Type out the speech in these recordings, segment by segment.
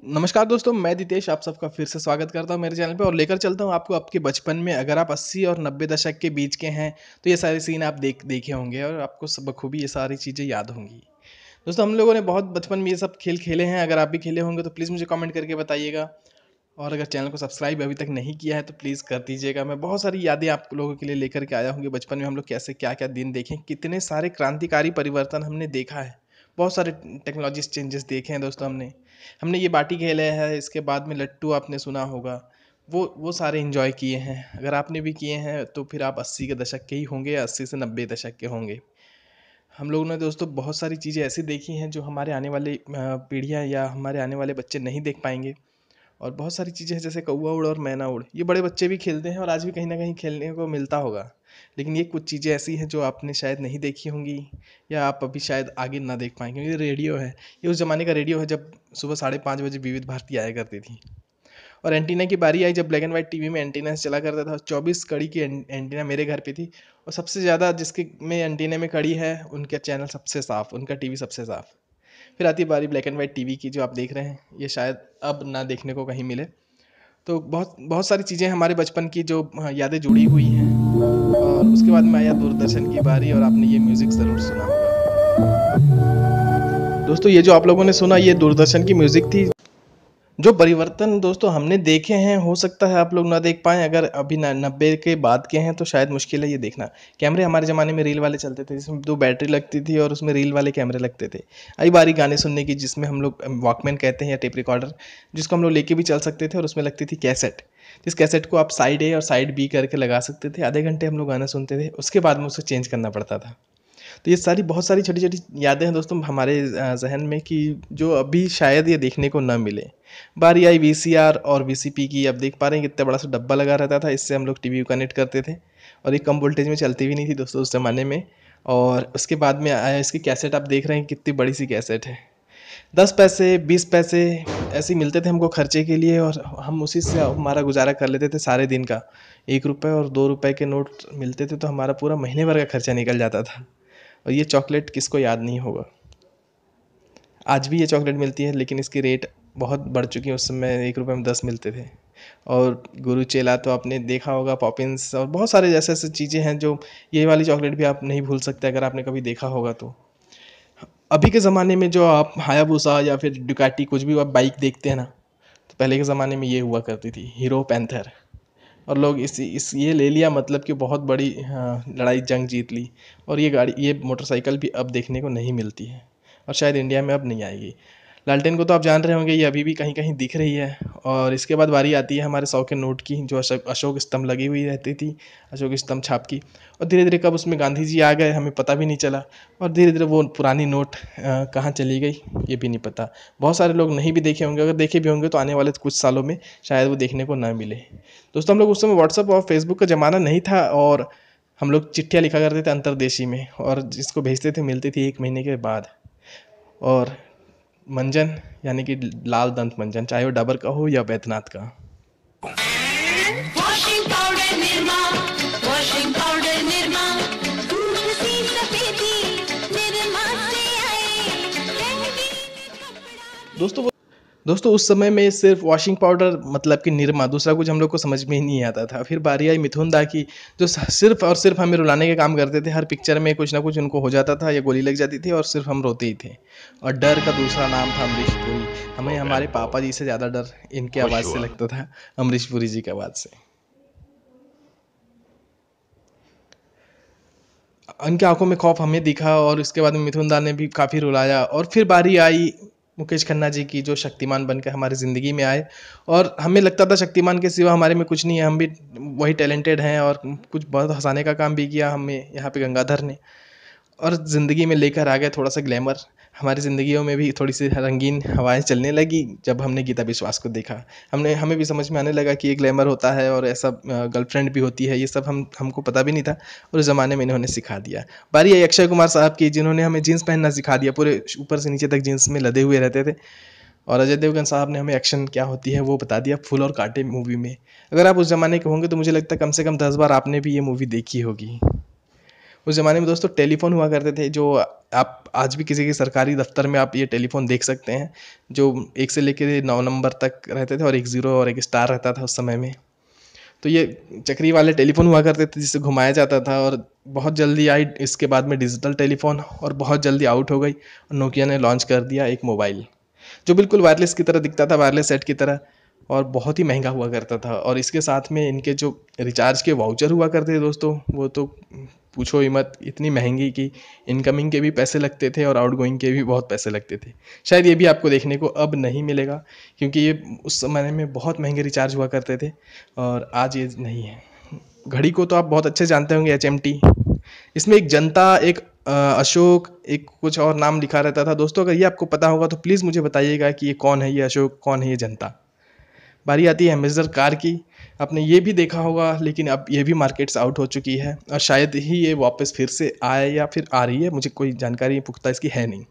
नमस्कार दोस्तों, मैं दितेश आप सबका फिर से स्वागत करता हूं मेरे चैनल पे और लेकर चलता हूं आपको आपके बचपन में। अगर आप 80 और 90 दशक के बीच के हैं तो ये सारे सीन आप देखे होंगे और आपको सब बखूबी ये सारी चीज़ें याद होंगी। दोस्तों, हम लोगों ने बहुत बचपन में ये सब खेल खेले हैं। अगर आप भी खेले होंगे तो प्लीज़ मुझे कमेंट करके बताइएगा। और अगर चैनल को सब्सक्राइब अभी तक नहीं किया है तो प्लीज़ कर दीजिएगा। मैं बहुत सारी यादें आप लोगों के लिए लेकर के आया हूँ कि बचपन में हम लोग कैसे क्या क्या दिन देखें, कितने सारे क्रांतिकारी परिवर्तन हमने देखा है। बहुत सारे टेक्नोलॉजीज चेंजेस देखे हैं दोस्तों। हमने हमने ये बाटी खेले हैं, इसके बाद में लट्टू आपने सुना होगा। वो सारे इंजॉय किए हैं। अगर आपने भी किए हैं तो फिर आप 80 के दशक के ही होंगे या 80 से 90 दशक के होंगे। हम लोगों ने दोस्तों बहुत सारी चीज़ें ऐसी देखी हैं जो हमारे आने वाली पीढ़ियाँ या हमारे आने वाले बच्चे नहीं देख पाएंगे। और बहुत सारी चीज़ें हैं जैसे कौवा उड़ और मैना उड़, ये बड़े बच्चे भी खेलते हैं और आज भी कहीं ना कहीं खेलने को मिलता होगा। लेकिन ये कुछ चीज़ें ऐसी हैं जो आपने शायद नहीं देखी होंगी या आप अभी शायद आगे ना देख पाएंगे। ये रेडियो है, ये उस ज़माने का रेडियो है जब सुबह 5:30 बजे विविध भारती आया करती थी। और एंटीना की बारी आई जब ब्लैक एंड वाइट टीवी में एंटीना से चला करता था। 24 कड़ी की एंटीना मेरे घर पे थी। और सबसे ज़्यादा जिसके में एंटीना में कड़ी है उनका चैनल सबसे साफ़, उनका टीवी सबसे साफ़। फिर आती है बारी ब्लैक एंड वाइट टीवी की, जो आप देख रहे हैं ये शायद अब ना देखने को कहीं मिले। तो बहुत बहुत सारी चीज़ें हमारे बचपन की जो यादें जुड़ी हुई हैं। और उसके बाद में आया दूरदर्शन की बारी और आपने ये म्यूज़िक ज़रूर सुना होगा। दोस्तों, ये जो आप लोगों ने सुना ये दूरदर्शन की म्यूज़िक थी। जो परिवर्तन दोस्तों हमने देखे हैं, हो सकता है आप लोग ना देख पाएँ। अगर अभी 90 के बाद के हैं तो शायद मुश्किल है ये देखना। कैमरे हमारे ज़माने में रील वाले चलते थे, जिसमें 2 बैटरी लगती थी और उसमें रील वाले कैमरे लगते थे। आई बारी गाने सुनने की, जिसमें हम लोग वॉकमैन कहते हैं या टेप रिकॉर्डर, जिसको हम लोग लेके भी चल सकते थे। और उसमें लगती थी कैसेट, जिस कैसेट को आप साइड ए और साइड बी करके लगा सकते थे। आधे घंटे हम लोग गाना सुनते थे, उसके बाद में उसे चेंज करना पड़ता था। तो ये सारी बहुत सारी छोटी-छोटी यादें हैं दोस्तों हमारे ज़हन में, कि जो अभी शायद ये देखने को ना मिले। बारी आई वीसीआर और वीसीपी की। अब देख पा रहे हैं कितना बड़ा सा डब्बा लगा रहता था, इससे हम लोग टीवी को कनेक्ट करते थे। और ये कम वोल्टेज में चलती भी नहीं थी दोस्तों उस ज़माने में। और उसके बाद में आया इसकी कैसेट। आप देख रहे हैं कितनी बड़ी सी कैसेट है। 10 पैसे 20 पैसे ऐसे ही मिलते थे हमको खर्चे के लिए, और हम उसी से हमारा गुजारा कर लेते थे सारे दिन का। 1 रुपये और 2 रुपये के नोट मिलते थे तो हमारा पूरा महीने भर का खर्चा निकल जाता था। और ये चॉकलेट किसको याद नहीं होगा। आज भी ये चॉकलेट मिलती है, लेकिन इसकी रेट बहुत बढ़ चुकी है। उस समय 1 रुपये में 10 मिलते थे। और गुरु चेला तो आपने देखा होगा, पॉपिंस और बहुत सारे जैसे ऐसे चीज़ें हैं जो, ये वाली चॉकलेट भी आप नहीं भूल सकते अगर आपने कभी देखा होगा तो। अभी के ज़माने में जो आप हायाबुसा या फिर डुकाटी कुछ भी आप बाइक देखते हैं ना, तो पहले के ज़माने में ये हुआ करती थी, हीरो पैंथर। और लोग इस ये ले लिया, मतलब कि बहुत बड़ी लड़ाई जंग जीत ली। और ये गाड़ी, ये मोटरसाइकिल भी अब देखने को नहीं मिलती है और शायद इंडिया में अब नहीं आएगी। लालटेन को तो आप जान रहे होंगे, ये अभी भी कहीं कहीं दिख रही है। और इसके बाद बारी आती है हमारे 100 के नोट की, जो अशोक स्तंभ लगी हुई रहती थी, अशोक स्तंभ छाप की। और धीरे धीरे कब उसमें गांधी जी आ गए हमें पता भी नहीं चला। और धीरे धीरे वो पुरानी नोट कहाँ चली गई ये भी नहीं पता। बहुत सारे लोग नहीं भी देखे होंगे, अगर देखे भी होंगे तो आने वाले कुछ सालों में शायद वो देखने को ना मिले। दोस्तों, हम लोग उस समय व्हाट्सअप और फेसबुक का ज़माना नहीं था, और हम लोग चिट्ठियाँ लिखा करते थे अंतरदेशी में, और जिसको भेजते थे मिलती थी 1 महीने के बाद। और मंजन यानी कि लाल दंत मंजन, चाहे वो डाबर का हो या बैद्यनाथ का। Washing powder Nirma, washing powder Nirma, दूध सी सफेदी निरमा से आए, रंगीन कपड़ा। दोस्तों उस समय में सिर्फ वॉशिंग पाउडर मतलब कि निरमा, दूसरा कुछ हम लोग को समझ में ही नहीं आता था। फिर बारी आई मिथुन दा की, जो सिर्फ और सिर्फ हमें रुलाने का काम करते थे। हर पिक्चर में कुछ ना कुछ उनको हो जाता था या गोली लग जाती थी और सिर्फ हम रोते ही थे। और डर का दूसरा नाम था अमरीश पुरी। हमें हमारे पापा जी से ज़्यादा डर इनके आवाज़ से लगता था, अमरीश पुरी जी की आवाज़ से। उनकी आंखों में खौफ हमें दिखा, और उसके बाद में मिथुन दा ने भी काफ़ी रुलाया। और फिर बारी आई मुकेश खन्ना जी की, जो शक्तिमान बनकर हमारी ज़िंदगी में आए। और हमें लगता था शक्तिमान के सिवा हमारे में कुछ नहीं है, हम भी वही टैलेंटेड हैं। और कुछ बहुत हंसाने का काम भी किया हमें यहाँ पे गंगाधर ने। और ज़िंदगी में लेकर आ गए थोड़ा सा ग्लैमर। हमारी ज़िंदगियों में भी थोड़ी सी रंगीन हवाएं चलने लगी जब हमने गीता विश्वास को देखा। हमें भी समझ में आने लगा कि ये ग्लैमर होता है और ऐसा गर्लफ्रेंड भी होती है। ये सब हमको पता भी नहीं था, और उस ज़माने में इन्होंने सिखा दिया। बारी आई अक्षय कुमार साहब की, जिन्होंने हमें जीन्स पहनना सिखा दिया। पूरे ऊपर से नीचे तक जीन्स में लदे हुए रहते थे। और अजय देवगन साहब ने हमें एक्शन क्या होती है वो बता दिया, फूल और कांटे मूवी में। अगर आप उस ज़माने के होंगे तो मुझे लगता है कम से कम 10 बार आपने भी ये मूवी देखी होगी। उस ज़माने में दोस्तों टेलीफ़ोन हुआ करते थे, जो आप आज भी किसी के सरकारी दफ्तर में आप ये टेलीफ़ोन देख सकते हैं, जो 1 से लेके 9 नंबर तक रहते थे और एक ज़ीरो और एक स्टार रहता था उस समय में। तो ये चक्री वाले टेलीफ़ोन हुआ करते थे जिसे घुमाया जाता था, और बहुत जल्दी आई इसके बाद में डिजिटल टेलीफ़ोन, और बहुत जल्दी आउट हो गई और नोकिया ने लॉन्च कर दिया एक मोबाइल, जो बिल्कुल वायरलेस की तरह दिखता था, वायरलेस सेट की तरह, और बहुत ही महंगा हुआ करता था। और इसके साथ में इनके जो रिचार्ज के वाउचर हुआ करते थे दोस्तों, वो तो पूछो ही मत, इतनी महंगी कि इनकमिंग के भी पैसे लगते थे और आउटगोइंग के भी बहुत पैसे लगते थे। शायद ये भी आपको देखने को अब नहीं मिलेगा, क्योंकि ये उस समय में बहुत महंगे रिचार्ज हुआ करते थे और आज ये नहीं है। घड़ी को तो आप बहुत अच्छे जानते होंगे, HMT। इसमें एक जनता, एक अशोक, एक कुछ और नाम लिखा रहता था दोस्तों। अगर ये आपको पता होगा तो प्लीज़ मुझे बताइएगा कि ये कौन है, ये अशोक कौन है, ये जनता। बारी आती है एम्बेसडर कार की। आपने ये भी देखा होगा, लेकिन अब ये भी मार्केट से आउट हो चुकी है और शायद ही ये वापस फिर से आए या फिर आ रही है, मुझे कोई जानकारी पुख्ता इसकी है नहीं।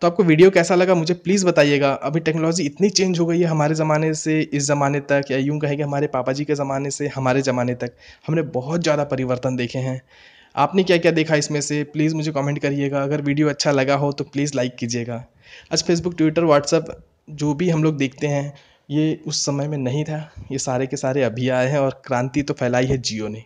तो आपको वीडियो कैसा लगा मुझे प्लीज़ बताइएगा। अभी टेक्नोलॉजी इतनी चेंज हो गई है हमारे ज़माने से इस ज़माने तक, या यूँ कहें कि हमारे पापा जी के ज़माने से हमारे ज़माने तक हमने बहुत ज़्यादा परिवर्तन देखे हैं। आपने क्या क्या देखा इसमें से, प्लीज़ मुझे कमेंट करिएगा। अगर वीडियो अच्छा लगा हो तो प्लीज़ लाइक कीजिएगा। आज फेसबुक, ट्विटर, व्हाट्सअप जो भी हम लोग देखते हैं, ये उस समय में नहीं था। ये सारे के सारे अभी आए हैं और क्रांति तो फैलाई है जियो ने।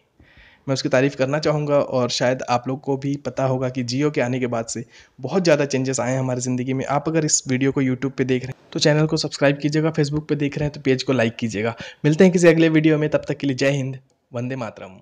मैं उसकी तारीफ़ करना चाहूँगा, और शायद आप लोग को भी पता होगा कि जियो के आने के बाद से बहुत ज़्यादा चेंजेस आए हैं हमारी ज़िंदगी में। आप अगर इस वीडियो को यूट्यूब पे देख रहे हैं तो चैनल को सब्सक्राइब कीजिएगा, फेसबुक पे देख रहे हैं तो पेज को लाइक कीजिएगा। मिलते हैं किसी अगले वीडियो में, तब तक के लिए जय हिंद, वंदे मातरम।